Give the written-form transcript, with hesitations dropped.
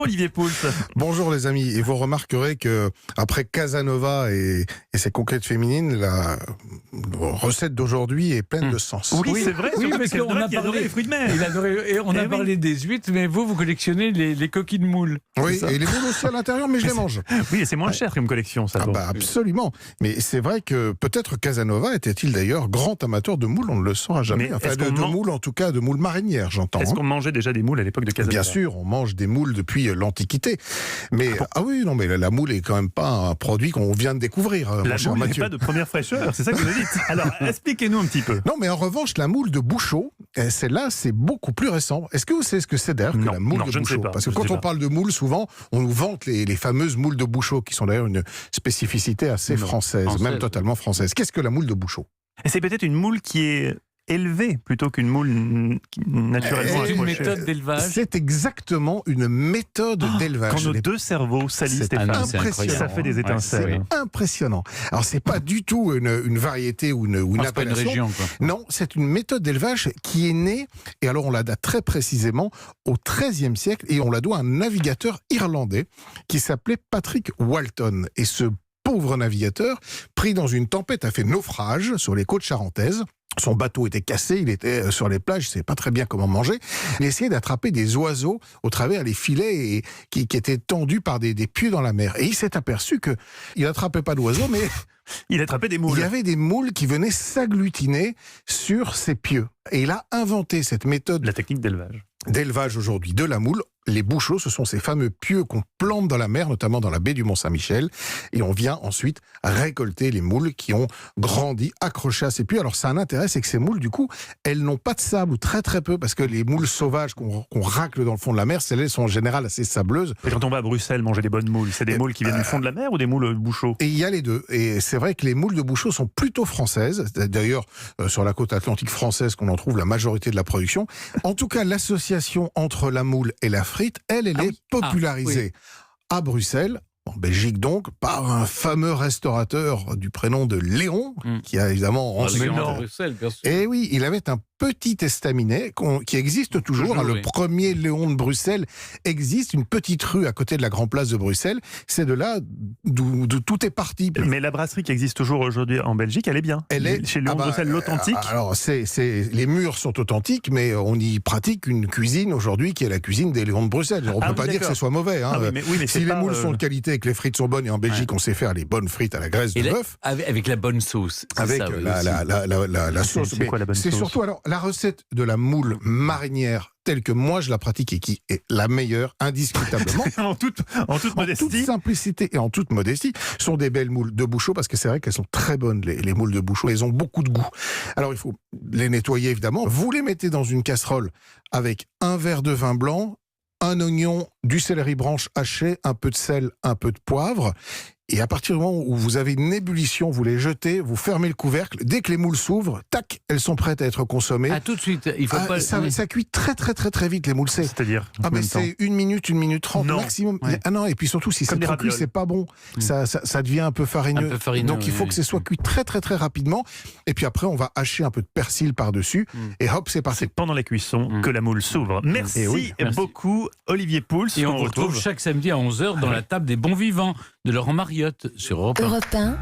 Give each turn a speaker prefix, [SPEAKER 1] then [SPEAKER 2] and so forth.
[SPEAKER 1] Olivier Pouls.
[SPEAKER 2] Bonjour les amis, et vous remarquerez que après Casanova et ses conquêtes féminines, la recette d'aujourd'hui est pleine de sens.
[SPEAKER 1] Oui, c'est vrai,
[SPEAKER 3] Oui,
[SPEAKER 1] surtout
[SPEAKER 3] parce
[SPEAKER 1] que
[SPEAKER 3] qu'on a
[SPEAKER 1] il adorait
[SPEAKER 3] parlé
[SPEAKER 1] les fruits de mer.
[SPEAKER 3] Il adorait, et on a parlé des huîtres, mais vous collectionnez les coquilles de moules.
[SPEAKER 2] Oui,
[SPEAKER 3] c'est ça
[SPEAKER 2] et les moules aussi à l'intérieur, mais je les mange.
[SPEAKER 1] Oui, et c'est moins cher comme collection, ça.
[SPEAKER 2] Ah
[SPEAKER 1] donc.
[SPEAKER 2] bah absolument. Mais c'est vrai que peut-être Casanova était-il d'ailleurs grand amateur de moules, on ne le saura jamais.
[SPEAKER 1] Mais
[SPEAKER 2] Enfin,
[SPEAKER 1] est-ce
[SPEAKER 2] de
[SPEAKER 1] qu'on
[SPEAKER 2] moules, en tout cas de moules marinières, j'entends.
[SPEAKER 1] Est-ce qu'on mangeait déjà des moules à l'époque de Casanova?
[SPEAKER 2] Bien sûr, on mange des moules depuis l'Antiquité. Mais oui, non, mais la moule est quand même pas un produit qu'on vient de découvrir.
[SPEAKER 1] La
[SPEAKER 2] mon cher
[SPEAKER 1] moule n'est
[SPEAKER 2] Mathieu.
[SPEAKER 1] pas de première fraîcheur, c'est ça que vous dites. Alors, expliquez-nous un petit peu.
[SPEAKER 2] Non, mais en revanche, la moule de Bouchot, celle-là, c'est beaucoup plus récent. Est-ce que vous savez ce que c'est d'ailleurs que
[SPEAKER 1] Non,
[SPEAKER 2] la moule
[SPEAKER 1] non,
[SPEAKER 2] de
[SPEAKER 1] je ne sais
[SPEAKER 2] Bouchot?
[SPEAKER 1] pas,
[SPEAKER 2] Parce que
[SPEAKER 1] je
[SPEAKER 2] quand
[SPEAKER 1] sais
[SPEAKER 2] on
[SPEAKER 1] pas.
[SPEAKER 2] parle de moule, souvent, on nous vante les fameuses moules de Bouchot, qui sont d'ailleurs une spécificité assez française, même totalement française. Qu'est-ce que la moule de Bouchot?
[SPEAKER 1] Et c'est peut-être une moule qui est élevée plutôt qu'une moule naturellement
[SPEAKER 3] C'est une
[SPEAKER 1] accrochée.
[SPEAKER 3] méthode d'élevage.
[SPEAKER 2] C'est exactement une méthode d'élevage.
[SPEAKER 1] Quand nos deux cerveaux s'allient,
[SPEAKER 2] C'est
[SPEAKER 1] Stéphane,
[SPEAKER 2] impressionnant.
[SPEAKER 1] ça fait des étincelles.
[SPEAKER 2] C'est impressionnant. Alors, c'est pas du tout une variété ou une
[SPEAKER 3] C'est pas une
[SPEAKER 2] appellation.
[SPEAKER 3] région, quoi.
[SPEAKER 2] Non, c'est une méthode d'élevage qui est née, et alors on la date très précisément, au XIIIe siècle, et on la doit à un navigateur irlandais qui s'appelait Patrick Walton. Et ce pauvre navigateur, pris dans une tempête, a fait naufrage sur les côtes charentaises. Son bateau était cassé, il était sur les plages, il ne savait pas très bien comment manger. Il essayait d'attraper des oiseaux au travers les filets qui étaient tendus par des pieux dans la mer. Et il s'est aperçu qu'il n'attrapait pas d'oiseaux, mais
[SPEAKER 1] Il attrapait des
[SPEAKER 2] il
[SPEAKER 1] moules.
[SPEAKER 2] y avait des moules qui venaient s'agglutiner sur ces pieux. Et il a inventé cette méthode
[SPEAKER 1] La technique d'élevage.
[SPEAKER 2] d'élevage aujourd'hui de la moule. Les bouchots, ce sont ces fameux pieux qu'on plante dans la mer, notamment dans la baie du Mont-Saint-Michel, et on vient ensuite récolter les moules qui ont grandi accrochées à ces pieux. Alors ça a un intérêt, c'est que ces moules, du coup, elles n'ont pas de sable, ou très très peu, parce que les moules sauvages qu'on racle dans le fond de la mer, celles-là sont en général assez sableuses.
[SPEAKER 1] Et quand on va à Bruxelles manger des bonnes moules, c'est des moules qui viennent du fond de la mer ou des moules Bouchot?
[SPEAKER 2] Et il y a les deux. Et c'est vrai que les moules de Bouchot sont plutôt françaises. D'ailleurs, sur la côte atlantique française qu'on en trouve la majorité de la production. En tout cas, l'association entre la moule et la frite, elle est popularisée à Bruxelles, en Belgique donc, par un fameux restaurateur du prénom de Léon, qui a évidemment ensuite...
[SPEAKER 3] Bruxelles, bien sûr.
[SPEAKER 2] Et oui, il avait un petit estaminet qui existe toujours.
[SPEAKER 3] Toujours,
[SPEAKER 2] Le
[SPEAKER 3] oui.
[SPEAKER 2] premier Léon de Bruxelles existe, une petite rue à côté de la Grand Place de Bruxelles. C'est de là d'où tout est parti.
[SPEAKER 1] Mais la brasserie qui existe toujours aujourd'hui en Belgique, elle est bien.
[SPEAKER 2] Elle est
[SPEAKER 1] Chez Léon de Bruxelles, l'authentique.
[SPEAKER 2] Alors, les murs sont authentiques, mais on y pratique une cuisine aujourd'hui qui est la cuisine des Léons de Bruxelles. On ne peut pas dire que ce soit mauvais. Hein.
[SPEAKER 1] Oui, mais
[SPEAKER 2] Si les moules sont de qualité et que les frites sont bonnes, et en Belgique on sait faire les bonnes frites à la graisse de bœuf,
[SPEAKER 3] Avec la bonne sauce. c'est
[SPEAKER 2] avec
[SPEAKER 3] ça, oui,
[SPEAKER 2] la sauce.
[SPEAKER 1] C'est quoi la bonne
[SPEAKER 2] C'est
[SPEAKER 1] sauce?
[SPEAKER 2] surtout alors la recette de la moule marinière telle que moi je la pratique et qui est la meilleure indiscutablement.
[SPEAKER 1] en toute
[SPEAKER 2] En toute
[SPEAKER 1] modestie.
[SPEAKER 2] simplicité et en toute modestie, sont des belles moules de Bouchot, parce que c'est vrai qu'elles sont très bonnes, les moules de Bouchot. Elles ont beaucoup de goût. Alors, il faut les nettoyer, évidemment. Vous les mettez dans une casserole avec un verre de vin blanc, un oignon, du céleri branche haché, un peu de sel, un peu de poivre. Et à partir du moment où vous avez une ébullition, vous les jetez, vous fermez le couvercle. Dès que les moules s'ouvrent, tac, elles sont prêtes à être consommées.
[SPEAKER 3] Ah, tout de suite. Il faut pas.
[SPEAKER 2] Ça cuit très très très très vite, les moules.
[SPEAKER 1] C'est-à-dire
[SPEAKER 2] Mais c'est 1 minute, 1 minute 30
[SPEAKER 1] Non.
[SPEAKER 2] maximum.
[SPEAKER 1] Ouais.
[SPEAKER 2] Ah non, et puis surtout, si c'est
[SPEAKER 1] Comme des
[SPEAKER 2] trop cuit,
[SPEAKER 1] ravioles.
[SPEAKER 2] c'est pas bon. Ça devient un peu farineux.
[SPEAKER 3] Un peu farineux,
[SPEAKER 2] Donc il faut
[SPEAKER 3] oui,
[SPEAKER 2] que ce soit cuit très très très rapidement. Et puis après, on va hacher un peu de persil par-dessus. Et hop, c'est parti.
[SPEAKER 1] C'est pendant la cuisson que la moule s'ouvre. Merci,
[SPEAKER 2] Et oui,
[SPEAKER 3] merci.
[SPEAKER 1] beaucoup, Olivier Pouls.
[SPEAKER 3] Et on vous retrouve chaque samedi à 11h dans la table des bons vivants de Laurent Mariotte sur Europe 1.
[SPEAKER 4] Europe 1.